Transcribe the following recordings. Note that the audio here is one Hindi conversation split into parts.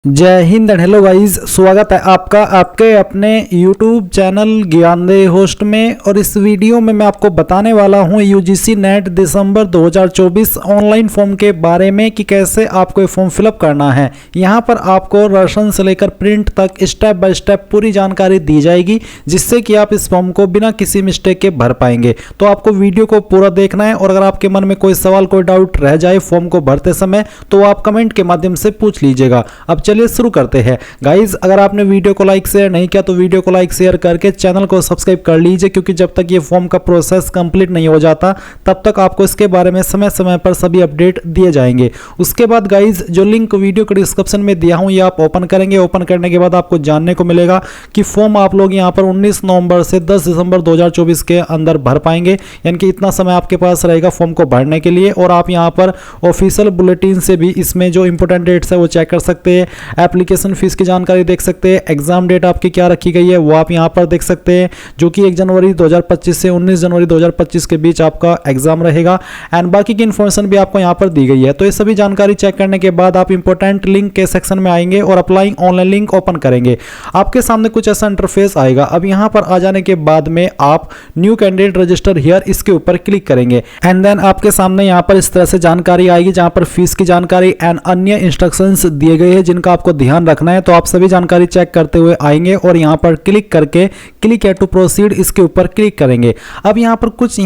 जय हिंद एंड हेलो गाइस, स्वागत है आपका आपके अपने YouTube चैनल ज्ञानदेह होस्ट में। और इस वीडियो में मैं आपको बताने वाला हूं UGC NET December 2024 online form के बारे में कि कैसे आपको ये फॉर्म फिलअप करना है। यहां पर आपको राशन से लेकर प्रिंट तक स्टेप बाय स्टेप पूरी जानकारी दी जाएगी, जिससे कि आप इस फॉर्म को बिना किसी मिस्टेक के भर पाएंगे। तो आपको वीडियो को पूरा देखना है और अगर आपके मन में कोई सवाल कोई डाउट रह जाए फॉर्म को भरते समय तो आप कमेंट के माध्यम से पूछ लीजिएगा। अब चलिए शुरू करते हैं। गाइज, अगर आपने वीडियो को लाइक शेयर नहीं किया तो वीडियो को लाइक शेयर करके चैनल को सब्सक्राइब कर लीजिए, क्योंकि जब तक ये फॉर्म का प्रोसेस कंप्लीट नहीं हो जाता तब तक आपको इसके बारे में समय समय पर सभी अपडेट दिए जाएंगे। उसके बाद गाइज, जो लिंक वीडियो के डिस्क्रिप्शन में दिया हूं ये आप ओपन करेंगे। ओपन करने के बाद आपको जानने को मिलेगा कि फॉर्म आप लोग यहां पर 19 नवंबर से 10 दिसंबर 2024 के अंदर भर पाएंगे, यानी कि इतना समय आपके पास रहेगा फॉर्म को भरने के लिए। और आप यहां पर ऑफिशियल बुलेटिन से भी इसमें जो इंपॉर्टेंट डेट्स है वो चेक कर सकते हैं। एप्लीकेशन फीस की जानकारी देख सकते हैं। एग्जाम डेट आपकी क्या रखी गई है वो आप यहां पर देख सकते हैं, जो कि 1 जनवरी 2025 से 19 जनवरी 2025 के बीच आपका एग्जाम रहेगा। एंड बाकी की इन्फॉर्मेशन भी आपको यहां पर दी गई है। तो ये सभी जानकारी चेक करने के बाद आप इंपॉर्टेंट लिंक के सेक्शन में आएंगे और अप्लाइंग ऑनलाइन लिंक ओपन करेंगे। आपके सामने कुछ ऐसा इंटरफेस आएगा। अब यहां पर आ जाने के बाद में आप न्यू कैंडिडेट रजिस्टर हियर इसके ऊपर क्लिक करेंगे एंड देन आपके सामने यहां पर इस तरह से जानकारी आएगी, जहां पर फीस की जानकारी एंड अन्य इंस्ट्रक्शंस दिए गए हैं जिनका आपको ध्यान रखना है। तो आप सभी जानकारी चेक करते हुए आएंगे और यहां पर क्लिक करके क्लिक है टू प्रोसीड इसके ऊपर क्लिक करेंगे। अब यहां पर कुछ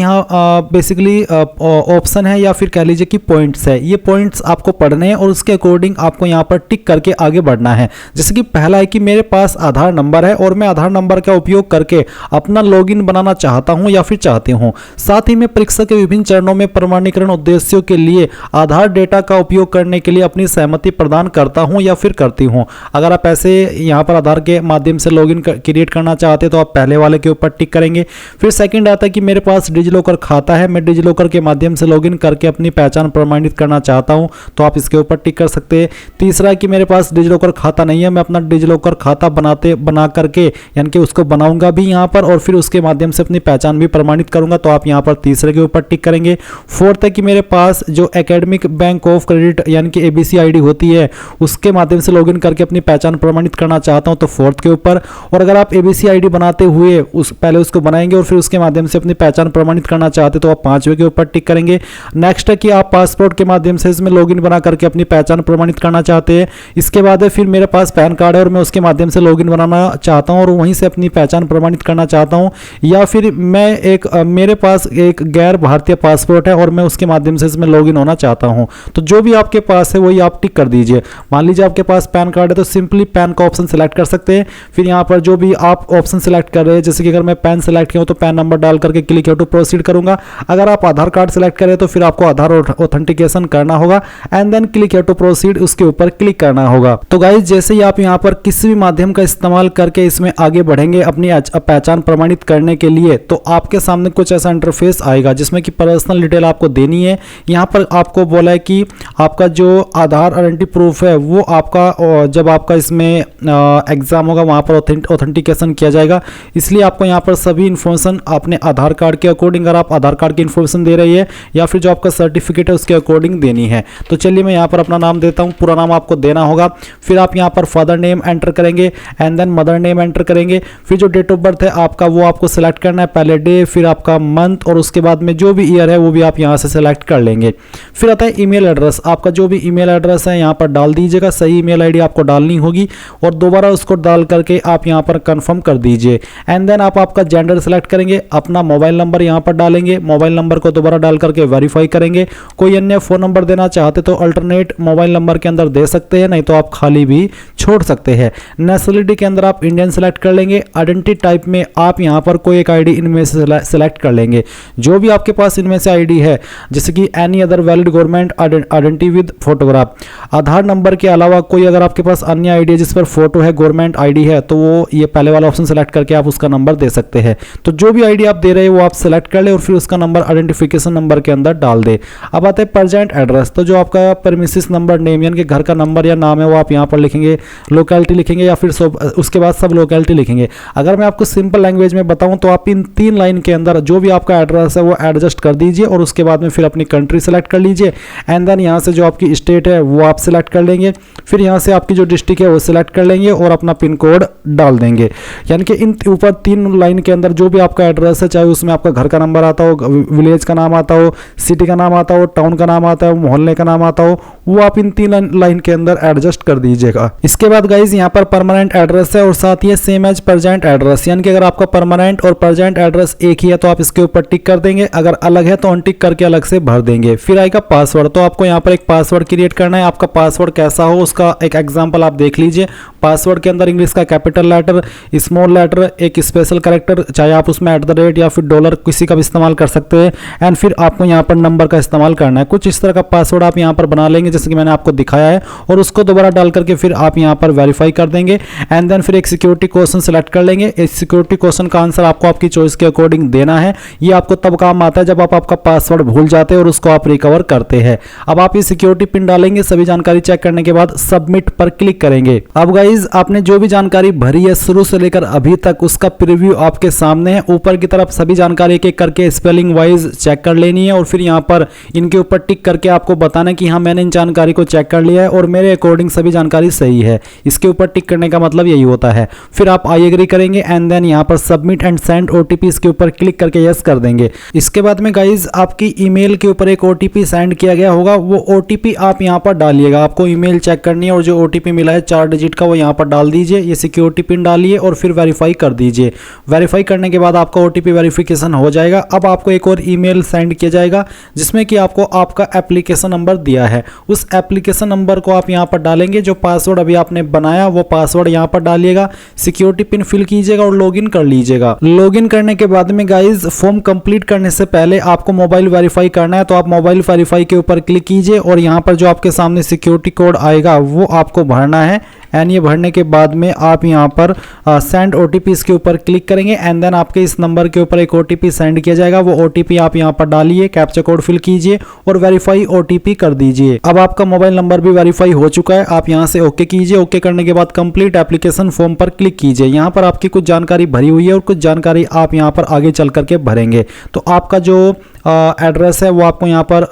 बेसिकली ऑप्शन है या फिर कह लीजिए कि पॉइंट्स है। ये पॉइंट्स आपको पढ़ने हैं और उसके अकॉर्डिंग आपको यहां पर टिक करके आगे बढ़ना है। जैसे कि पहला है कि मेरे पास आधार नंबर है और मैं आधार नंबर का उपयोग करके अपना लॉगिन बनाना चाहता हूं या फिर चाहती हूं। साथ ही मैं परीक्षा के विभिन्न चरणों में प्रमाणीकरण उद्देश्यों के लिए आधार डेटा का उपयोग करने के लिए अपनी सहमति प्रदान करता हूं या फिर करती हूं। अगर आप ऐसे यहां पर आधार के माध्यम से लॉगिन क्रिएट करना चाहते हैं तो आप पहले वाले के ऊपर टिक करेंगे। फिर सेकंड आता है कि मेरे पास डिजिलॉकर खाता है, मैं डिजिलॉकर के माध्यम से लॉगिन करके अपनी पहचान प्रमाणित करना चाहता हूं, तो आप इसके ऊपर टिक कर सकते हैं। तीसरा है कि मेरे पास डिजिलॉकर खाता नहीं है, मैं अपना डिजिलॉकर खाता बना करके यानी कि उसको बनाऊंगा भी यहां पर और फिर उसके माध्यम से अपनी पहचान भी प्रमाणित करूंगा, तो आप यहां पर तीसरे के ऊपर टिक करेंगे। फोर्थ है कि मेरे पास जो एकेडमिक बैंक ऑफ क्रेडिट यानी कि एबीसी आईडी होती है उसके माध्यम से लॉगिन करके अपनी पहचान प्रमाणित करना चाहता हूं, तो फोर्थ के ऊपर। और अगर आप एबीसी आईडी बनाते हुए पहले उसको बनाएंगे और फिर उसके माध्यम से अपनी पहचान प्रमाणित करना चाहते तो आप 5वें के ऊपर टिक करेंगे। नेक्स्ट है कि आप पासपोर्ट के माध्यम से इसमें लॉगिन बना करके अपनी पहचान प्रमाणित करना चाहते हैं। इसके बाद है फिर मेरे पास पैन कार्ड है और मैं उसके माध्यम से लॉगिन बनाना चाहता हूं और वहीं से अपनी पहचान प्रमाणित करना चाहता हूं। या फिर मेरे पास एक गैर भारतीय पासपोर्ट है और मैं उसके माध्यम से इसमें लॉगिन होना चाहता हूं। तो जो भी आपके पास है वही आप टिक कर दीजिए। मान लीजिए आपके पास पैन कार्ड है तो सिंपली पैन का ऑप्शन सिलेक्ट कर सकते हैं। फिर यहाँ पर जो भी आप ऑप्शन सिलेक्ट कर रहे हैं, जैसे कि अगर मैं पैन सिलेक्ट किया हूं तो पैन नंबर डाल करके क्लिक टू प्रोसीड करूंगा। अगर आप आधार कार्ड सिलेक्ट करें तो फिर आपको आधार ऑथेंटिकेशन करना होगा and then click to proceed उसके ऊपर क्लिक करना होगा। तो गाइस, जैसे ही आप यहाँ पर किसी भी माध्यम का इस्तेमाल करके इसमें आगे बढ़ेंगे अपनी पहचान प्रमाणित करने के लिए, तो आपके सामने कुछ ऐसा इंटरफेस आएगा जिसमें कि पर्सनल डिटेल आपको देनी है। यहाँ पर आपको बोला है कि आपका जो आधार आइडेंटिटी प्रूफ है वो आपका जब आपका इसमें एग्जाम होगा वहां पर ऑथेंटिकेशन किया जाएगा, इसलिए आपको यहाँ पर सभी इंफॉर्मेशन अपने आधार कार्ड के अकॉर्डिंग, अगर आप आधार कार्ड की इंफॉर्मेशन दे रही है या फिर जो आपका सर्टिफिकेट है उसके अकॉर्डिंग देनी है। तो चलिए मैं यहाँ पर अपना नाम देता हूँ, पूरा नाम आपको देना होगा। फिर आप यहाँ पर फादर नेम एंटर करेंगे and then mother name enter करेंगे। फिर जो डेट ऑफ बर्थ है आपका वो आपको सिलेक्ट करना है, पहले डे फिर आपका मंथ और उसके बाद में जो भी ईयर है वो भी आप यहाँ से सिलेक्ट कर लेंगे। फिर आता है ईमेल एड्रेस, आपका जो भी ईमेल एड्रेस है यहाँ पर डाल दीजिएगा। सही ईमेल आईडी आपको डालनी होगी और दोबारा उसको डाल करके आप यहाँ पर कंफर्म कर दीजिए। एंड देन आप आपका जेंडर सेलेक्ट करेंगे, अपना मोबाइल नंबर यहाँ पर डालेंगे, मोबाइल नंबर को दोबारा डाल करके वेरीफाई करेंगे। कोई अन्य फोन नंबर देना चाहते तो अल्टरनेट मोबाइल नंबर के अंदर दे सकते हैं, नहीं तो आप खाली भी छोड़ सकते हैं। नेशनलिटी के अंदर आप इंडियन सेलेक्ट कर लेंगे। आइडेंटिटी टाइप में आप यहाँ पर कोई एक आईडी इनमें से सेलेक्ट कर लेंगे, जो भी आपके पास इनमें से आईडी है, जैसे कि any other valid government identity with photograph. Aadhaar number के अलावा कोई अगर आपके पास अन्य आईडी है जिस पर फोटो है, गवर्नमेंट आईडी है, तो वो ये पहले वाला ऑप्शन सेलेक्ट करके आप उसका नंबर दे सकते हैं। तो जो भी आईडी आप दे रहे हैं वो आप सेलेक्ट कर ले और फिर उसका नंबर आइडेंटिफिकेशन नंबर के अंदर डाल दे। अब आता है प्रेजेंट एड्रेस, तो जो आपका प्रेमिसेस नंबर नेम यानी कि घर का नंबर या नाम है वो आप यहाँ पर लिखेंगे, लोकेलिटी लिखेंगे या फिर उसके बाद सब लोकेलिटी लिखेंगे। अगर मैं आपको सिंपल लैंग्वेज में बताऊं तो आप इन 3 लाइन के अंदर जो भी आपका एड्रेस है वो एडजस्ट कर दीजिए और उसके बाद में फिर अपनी कंट्री सेलेक्ट कर लीजिए एंड देन यहाँ से जो आपकी स्टेट है वो आप सिलेक्ट कर लेंगे। फिर यहाँ से आपकी जो डिस्ट्रिक्ट है वो सिलेक्ट कर लेंगे और अपना पिन कोड डाल देंगे। यानी कि इन ऊपर 3 लाइन के अंदर जो भी आपका एड्रेस है, चाहे उसमें आपका घर का नंबर आता हो, विलेज का नाम आता हो, सिटी का नाम आता हो, टाउन का नाम आता हो, मोहल्ले का नाम आता हो, वो आप इन 3 लाइन के अंदर एडजस्ट कर दीजिएगा। इसके बाद गाइज यहाँ पर परमानेंट एड्रेस है और साथ ही सेम एज प्रेजेंट एड्रेस, यानी कि अगर आपका परमानेंट और प्रेजेंट एड्रेस एक ही है तो आप इसके ऊपर टिक कर देंगे, अगर अलग है तो अनटिक करके अलग से भर देंगे। फिर आएगा पासवर्ड, तो आपको यहाँ पर एक पासवर्ड क्रिएट करना है। आपका पासवर्ड कैसा हो उसका एक एग्जांपल आप देख लीजिए। पासवर्ड के अंदर इंग्लिश का कैपिटल लेटर, स्मॉल लेटर, एक स्पेशल कैरेक्टर, चाहे आप उसमें @ या फिर डॉलर किसी का भी इस्तेमाल कर सकते हैं, एंड फिर आपको यहाँ पर नंबर का इस्तेमाल करना है। कुछ इस तरह का पासवर्ड आप यहाँ पर बना लेंगे जैसे कि मैंने आपको दिखाया है, और उसको दोबारा डाल करके फिर आप यहाँ पर वेरीफाई कर देंगे। एंड देन फिर एक सिक्योरिटी क्वेश्चन सेलेक्ट कर लेंगे। इस सिक्योरिटी क्वेश्चन का आंसर आपको आपकी चॉइस के अकॉर्डिंग देना है। ये आपको तब काम आता है जब आप आपका पासवर्ड भूल जाते हैं और उसको आप रिकवर करते हैं। अब आप ये सिक्योरिटी पिन डालेंगे, सभी जानकारी चेक करने के बाद सबमिट पर क्लिक करेंगे। अब गाइज आपने जो भी जानकारी भरी है शुरू से लेकर अभी तक, उसका प्रीव्यू आपके सामने है। ऊपर की तरफ सभी जानकारी एक एक करके स्पेलिंग वाइज चेक कर लेनी है और फिर यहाँ पर इनके ऊपर टिक करके आपको बताना है कि हाँ मैंने इन जानकारी को चेक कर लिया है और मेरे अकॉर्डिंग सभी जानकारी सही है। इसके ऊपर टिक करने का मतलब यही होता है। फिर आप आई एग्री करेंगे एंड देन यहाँ पर सबमिट एंड सेंड ओटीपी इसके ऊपर क्लिक करके यस कर देंगे। इसके बाद में गाइज आपकी ईमेल के ऊपर एक ओटीपी सेंड किया गया होगा, वो ओटीपी आप यहाँ पर डालिएगा। आपको ईमेल चेक करनी है और जो ओटीपी मिला है 4 डिजिट का वो यहाँ पर डाल दीजिए। ये सिक्योरिटी पिन डालिए और फिर वेरीफाई कर दीजिए। वेरीफाई करने के बाद आपका ओटीपी वेरिफिकेशन हो जाएगा। अब आपको एक और ईमेल सेंड किया जाएगा जिसमें कि आपको आपका एप्लीकेशन नंबर दिया है, उस एप्लीकेशन नंबर को आप यहाँ पर डालेंगे। जो पासवर्ड अभी आपने बनाया वो पासवर्ड यहाँ पर डालिएगा, सिक्योरिटी पिन फिल कीजिएगा और लॉगिन कर लीजिएगा। लॉगिन करने के बाद में गाइज फॉर्म कंप्लीट करने से पहले आपको मोबाइल वेरीफाई करना है, तो आप मोबाइल वेरीफाई के ऊपर क्लिक कीजिए और यहाँ पर जो आपके सामने सिक्योरिटी कोड आएगा वो आपको भरना है। एंड ये भरने के बाद में आप यहाँ पर सेंड ओटीपी इसके ऊपर क्लिक करेंगे एंड देन आपके इस नंबर के ऊपर एक ओटीपी सेंड किया जाएगा। वो ओटीपी आप यहाँ पर डालिए, कैप्चा कोड फिल कीजिए और वेरीफाई ओटीपी कर दीजिए। अब आपका मोबाइल नंबर भी वेरीफाई हो चुका है। आप यहाँ से ओके कीजिए। ओके करने के बाद कंप्लीट एप्लीकेशन फॉर्म पर क्लिक कीजिए। यहाँ पर आपकी कुछ जानकारी भरी हुई है और कुछ जानकारी आप यहाँ पर आगे चल करके भरेंगे। तो आपका जो एड्रेस है वो आपको यहाँ पर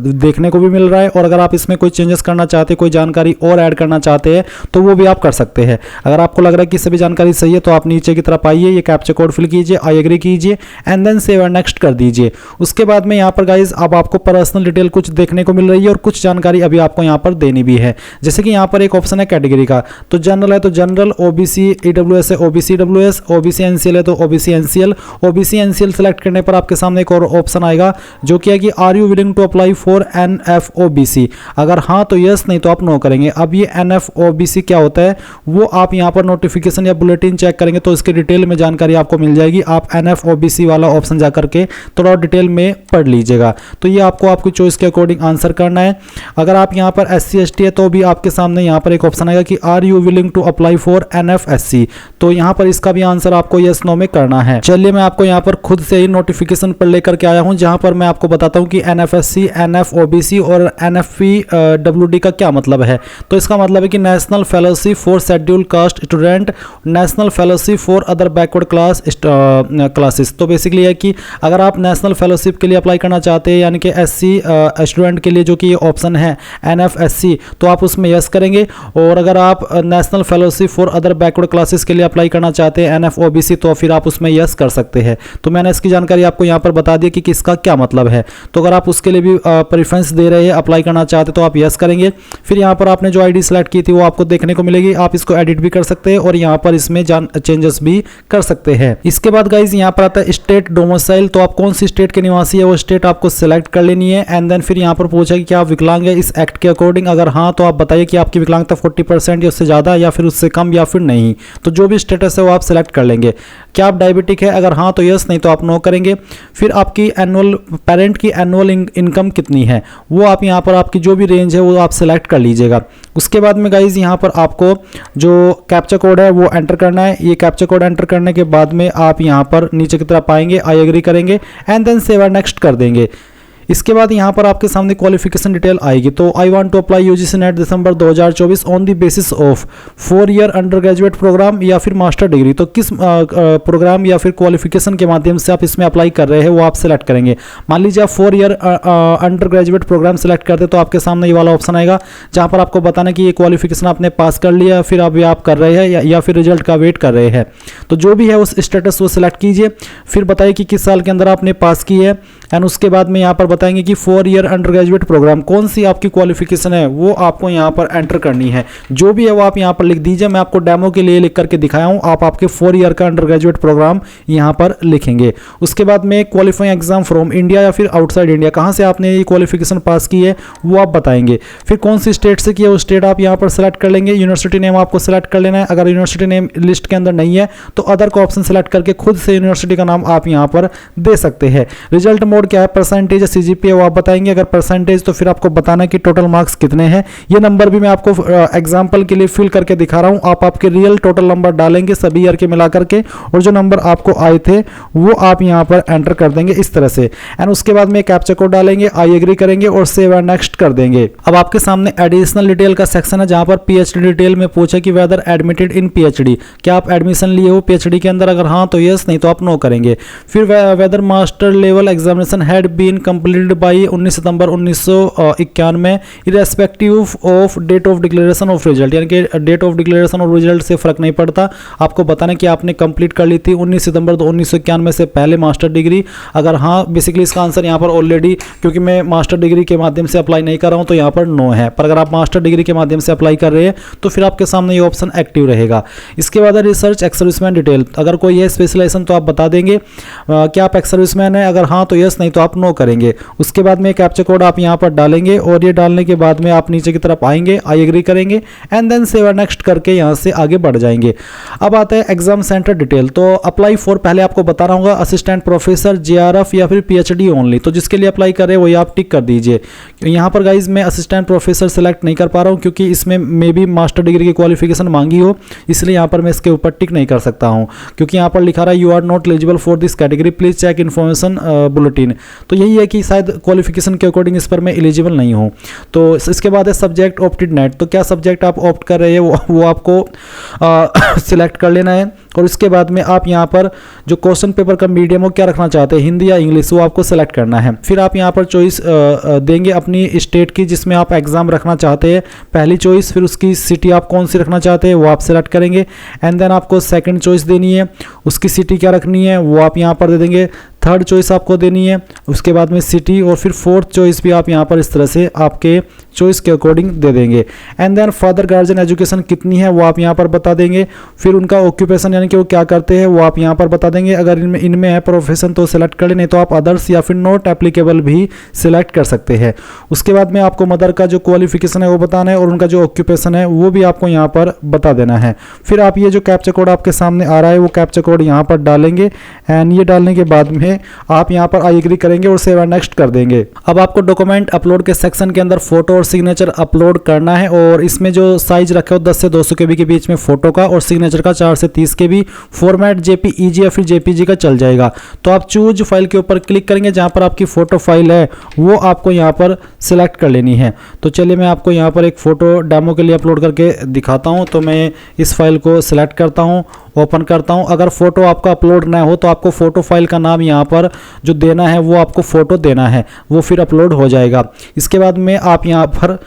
देखने को भी मिल रहा है, और अगर आप इसमें कोई चेंजेस करना चाहते हैं, कोई जानकारी और ऐड करना चाहते हैं तो वो भी आप कर सकते हैं। अगर आपको लग रहा है कि सभी जानकारी सही है तो आप नीचे की तरफ आइए, ये कैप्चा कोड फिल कीजिए, आई एग्री कीजिए and then save and next कर दीजिए। उसके बाद में यहाँ पर गाइज अब आपको पर्सनल डिटेल कुछ देखने को मिल रही है और कुछ जानकारी अभी आपको यहाँ पर देनी भी है। जैसे कि यहाँ पर एक ऑप्शन है कैटेगरी का, तो जनरल है तो जनरल, ओबीसी ईडब्ल्यूएस है ओबीसी ईडब्ल्यूएस, ओबीसी एनसीएल है तो OBC NCL. OBC NCL select करने पर आपके सामने एक और ऑप्शन आएगा जो कि है कि are you willing to apply for NFOBC. अगर हाँ तो यस, नहीं तो आप नो करेंगे। अब ये एनएफओबीसी क्या होता है वो आप यहाँ पर नोटिफिकेशन या बुलेटिन चेक करेंगे तो इसके डिटेल में जानकारी आपको मिल जाएगी। आप एनएफओबीसी वाला ऑप्शन जा करके थोड़ा डिटेल में पढ़ लीजिएगा। तो ये आपको आपकी चॉइस के अकॉर्डिंग आंसर करना है। अगर आप यहाँ पर SC ST है तो भी आपके सामने यहाँ पर एक ऑप्शन आएगा कि are you willing to apply for NFSC, तो यहाँ पर इसका भी आंसर आपको यस नो में करना है। चलिए मैं आपको यहाँ पर खुद से ही नोटिफिकेशन पर लेकर के आया हूँ जहाँ पर मैं आपको बताता हूँ कि एनएफएससी, एनएफओबीसी और एनएफपीडब्ल्यूडी का क्या मतलब है। तो इसका मतलब है कि national fellowship for scheduled caste student, national fellowship for other backward classes. तो बेसिकली है कि अगर आप नेशनल फेलोशिप के लिए अप्लाई करना चाहते हैं, यानी कि SC स्टूडेंट के लिए जो कि ये ऑप्शन है एनएफएससी, तो आप उसमें यस करेंगे। और अगर आप national fellowship for other backward classes के लिए अप्लाई करना चाहते हैं एनएफओबीसी, तो फिर आप उसमें यस कर सकते हैं। तो मैंने इसकी जानकारी आपको यहाँ पर बता दी कि किसका क्या मतलब है। तो अगर आप उसके लिए भी प्रेफरेंस दे रहे हैं, अप्लाई करना चाहते तो आप यस करेंगे। फिर यहाँ पर आपने जो आईडी सेलेक्ट की थी वो आपको देखने को मिलेगी। आप इसको एडिट भी कर सकते हैं और यहाँ पर इसमें चेंजेस भी कर सकते हैं। इसके बाद गाइज यहाँ पर आता है स्टेट डोमिसाइल, तो आप कौन सी स्टेट के निवासी है वो स्टेट आपको सिलेक्ट कर लेनी है। एंड देन फिर यहाँ पर पूछा कि क्या आप विकलांग है इस एक्ट के अकॉर्डिंग। अगर हाँ तो आप बताइए कि आपकी विकलांगता 40% या उससे ज़्यादा या फिर उससे कम या फिर नहीं। तो जो भी स्टेटस है वो आप सिलेक्ट कर लेंगे। क्या आप डायबिटिक है, अगर हाँ तो यस, नहीं तो आप नो करेंगे। फिर आपकी एनुअल पेरेंट की एनुअल इनकम कितनी है वो आप यहाँ पर आपकी जो भी रेंज है वो आप सिलेक्ट कर लीजिएगा। उसके बाद में गाइज यहाँ पर आपको जो कैप्चा कोड है वो एंटर करना है। ये कैप्चा कोड एंटर करने के बाद में आप यहाँ पर नीचे की तरफ आएंगे, आई एग्री करेंगे and then save and next कर देंगे। इसके बाद यहाँ पर आपके सामने क्वालिफिकेशन डिटेल आएगी। तो I want to apply UGC NET December 2024 on the basis of 4 year under graduate programme या फिर मास्टर डिग्री। तो किस प्रोग्राम या फिर क्वालिफिकेशन के माध्यम से आप इसमें अप्लाई कर रहे हैं वो आप सेलेक्ट करेंगे। मान लीजिए आप 4 year under graduate programme select करते तो आपके सामने ये वाला ऑप्शन आएगा जहाँ पर आपको बताना कि ये क्वालिफिकेशन आपने पास कर लिया, फिर अभी आप कर रहे हैं या फिर रिजल्ट का वेट कर रहे हैं। तो जो भी है उस स्टेटस वो सिलेक्ट कीजिए, फिर बताइए कि किस साल के अंदर आपने पास की है, एंड उसके बाद में यहाँ पर बताएंगे कि 4 ईयर अंडर ग्रेजुएट प्रोग्राम कौन सी आपकी क्वालिफिकेशन है वो आपको यहाँ पर एंटर करनी है। जो भी है वो आप यहाँ पर लिख दीजिए। मैं आपको डेमो के लिए लिख करके दिखाया हूँ, आप आपके 4 ईयर का अंडर ग्रेजुएट प्रोग्राम यहाँ पर लिखेंगे। उसके बाद में क्वालिफाइंग एग्जाम फ्रॉम इंडिया या फिर आउटसाइड इंडिया, कहाँ से आपने ये क्वालिफिकेशन पास की है वो आप बताएंगे। फिर कौन सी स्टेट से की है वो स्टेट आप यहाँ पर सेलेक्ट कर लेंगे। यूनिवर्सिटी नेम आपको सेलेक्ट कर लेना है। अगर यूनिवर्सिटी नेम लिस्ट के अंदर नहीं है तो अदर का ऑप्शन सेलेक्ट करके खुद से यूनिवर्सिटी का नाम आप यहाँ पर दे सकते हैं। रिजल्ट मोड क्या है, परसेंटेज या सीजीपीए वो आप बताएंगे। अगर परसेंटेज तो फिर आपको बताना कि टोटल मार्क्स कितने हैं। ये नंबर भी मैं आपको एग्जांपल के लिए फिल करके दिखा रहा हूँ। आप आपके रियल टोटल नंबर डालेंगे सभी ईयर के मिला करके, और जो नंबर आपको आए थे वो आप यहाँ पर एंटर कर देंगे इस तरह से। एंड उसके बाद में कैप्चा कोड डालेंगे, आई एग्री करेंगे और सेव एंड नेक्स्ट कर देंगे। अब आपके सामने एडिशनल डिटेल का सेक्शन है जहां पर पीएचडी डिटेल में पूछा कि वेदर एडमिटेड इन पीएचडी, क्या आप एडमिशन लिए हो पीएचडी के अंदर, अगर हाँ तो यस, नहीं तो आप नो करेंगे। फिर whether master level examination had been completed by 19 September 1991 irrespective of date of declaration of result, यानी कि डेट ऑफ डिक्लेरेशन और रिजल्ट से फर्क नहीं पड़ता। आपको बताना कि आपने कंप्लीट कर ली थी 19 सितंबर 1991 से पहले मास्टर डिग्री। अगर हाँ, बेसिकली इसका आंसर यहाँ पर ऑलरेडी, क्योंकि मैं मास्टर डिग्री के माध्यम से अप्लाई नहीं कर रहा हूँ तो यहाँ पर नो है, पर अगर आप मास्टर डिग्री के माध्यम से अप्लाई कर रहे हैं तो फिर आपके सामने ये ऑप्शन एक्टिव रहेगा। इसके बाद रिसर्च एक्स सर्विसमैन डिटेल, अगर कोई है स्पेशलाइजेशन तो आप बता देंगे क्या आप एक्स सर्विसमैन है, अगर हाँ तो यस, नहीं तो आप नो करेंगे। उसके बाद में कैप्चा कोड आप यहाँ पर डालेंगे और ये डालने के बाद में आप नीचे की तरफ आएंगे, आई एग्री करेंगे एंड देन सेव नेक्स्ट करके यहाँ से आगे बढ़ जाएंगे। अब आता है एग्जाम सेंटर डिटेल। तो अप्लाई फॉर, पहले आपको बता रहा हूँ, असिस्टेंट प्रोफेसर, जेआरएफ या फिर पीएचडी ओनली। तो जिसके लिए अप्लाई कर रहे हैं वही आप टिक कर दीजिए। यहाँ पर गाइज मैं असिस्टेंट प्रोफेसर सेलेक्ट नहीं कर पा रहा हूँ क्योंकि इसमें मे भी मास्टर डिग्री की क्वालिफिकेशन मांगी हो, इसलिए यहाँ पर मैं इसके ऊपर टिक नहीं कर सकता हूँ क्योंकि यहाँ पर लिखा रहा है you are not eligible for this category, please check information bulletin. तो यही है कि शायद क्वालिफिकेशन के अकॉर्डिंग इस पर मैं एलिजिबल नहीं हूँ। तो इसके बाद है सब्जेक्ट ऑप्टेड नेट। तो क्या सब्जेक्ट आप ऑप्ट कर रहे हैं वो आपको सिलेक्ट कर लेना है, और इसके बाद में आप यहाँ पर जो क्वेश्चन पेपर का मीडियम वो क्या रखना चाहते हैं, हिंदी या इंग्लिश, वो आपको सेलेक्ट करना है। फिर आप यहाँ पर चॉइस देंगे अपनी स्टेट की जिसमें आप एग्जाम रखना चाहते हैं, पहली चॉइस। फिर उसकी सिटी आप कौन सी रखना चाहते हैं वो आप सेलेक्ट करेंगे, एंड देन आपको सेकंड चॉइस देनी है, उसकी सिटी क्या रखनी है वो आप यहाँ पर दे देंगे। थर्ड चॉइस आपको देनी है, उसके बाद में सिटी, और फिर फोर्थ चॉइस भी आप यहाँ पर इस तरह से आपके चॉइस के अकॉर्डिंग दे देंगे। And then father guardian education कितनी है वो आप यहाँ पर बता देंगे। फिर उनका ऑक्यूपेशन यानी कि वो क्या करते हैं वो आप यहाँ पर बता देंगे। अगर इनमें है प्रोफेशन तो सेलेक्ट कर ले, नहीं तो आप अदर्स या फिर नॉट एप्लीकेबल भी सिलेक्ट कर सकते हैं। उसके बाद में आपको मदर का जो क्वालिफिकेशन है वो बताना है और उनका जो ऑक्यूपेशन है वो भी आपको यहाँ पर बता देना है। फिर आप ये जो कैप्चा कोड आपके सामने आ रहा है वो कैप्चा कोड यहाँ पर डालेंगे, एंड ये डालने के बाद में आप यहाँ पर आई एग्री करेंगे और सेव एंड नेक्स्ट कर देंगे। अब आपको डॉक्यूमेंट अपलोड के सेक्शन के अंदर फोटो और सिग्नेचर अपलोड करना है, और इसमें जो साइज रखे हो 10 से 200 KB के बीच में फोटो का, और सिग्नेचर का 4 से 30 KB। फॉर्मेट JPEG या फिर JPG का चल जाएगा। तो आप चूज फाइल के ऊपर क्लिक करेंगे, जहाँ पर आपकी फोटो फाइल है वो आपको यहाँ पर सिलेक्ट कर लेनी है। तो चलिए मैं आपको यहाँ पर एक फोटो डेमो के लिए अपलोड करके दिखाता हूँ। तो मैं इस फाइल को सिलेक्ट करता हूँ, ओपन करता हूं। अगर फोटो आपका अपलोड ना हो तो आपको फोटो फाइल का नाम यहाँ पर जो देना है वो आपको फोटो देना है, वो फिर अपलोड हो जाएगा। इसके बाद में आप यहाँ पर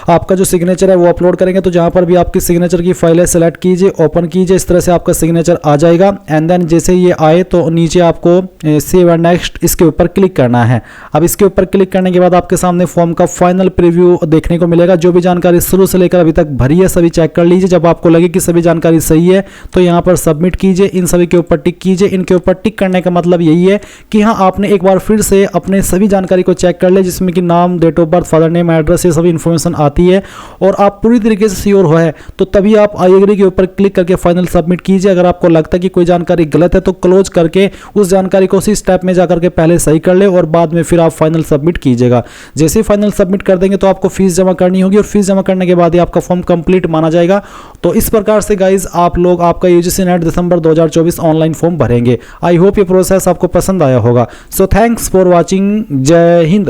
आपका जो सिग्नेचर है वो अपलोड करेंगे। तो जहाँ पर भी आपकी सिग्नेचर की फाइल है सेलेक्ट कीजिए, ओपन कीजिए, इस तरह से आपका सिग्नेचर आ जाएगा। एंड देन जैसे ये आए तो नीचे आपको सेव एंड नेक्स्ट इसके ऊपर क्लिक करना है। अब इसके ऊपर क्लिक करने के बाद आपके सामने फॉर्म का फाइनल प्रीव्यू देखने को मिलेगा। जो भी जानकारी शुरू से लेकर अभी तक भरी है सभी चेक कर लीजिए। जब आपको लगे कि सभी जानकारी सही है तो यहाँ पर सबमिट कीजिए, इन सभी के ऊपर टिक कीजिए। इनके ऊपर टिक करने का मतलब यही है कि हाँ आपने एक बार फिर से अपने सभी जानकारी को चेक कर ले, जिसमें कि नाम, date of birth, father name, address, ये सभी इंफॉर्मेशन आती है और आप पूरी तरीके से श्योर हो है तो तभी आप आई एग्री के ऊपर क्लिक करके फाइनल सबमिट कीजिए। अगर आपको लगता है कि कोई जानकारी गलत है तो क्लोज करके उस जानकारी को उसी स्टेप में जाकर के पहले सही कर ले और बाद में फिर आप फाइनल सबमिट कीजिएगा। जैसे ही फाइनल सबमिट कर देंगे तो आपको फीस जमा करनी होगी और फीस जमा करने के बाद ही आपका फॉर्म कंप्लीट माना जाएगा। तो इस प्रकार से गाइज आप लोग आपका UGC NET December 2024 online form भरेंगे। आई होप ये प्रोसेस आपको पसंद आया होगा। So thanks for watching. जय हिंद।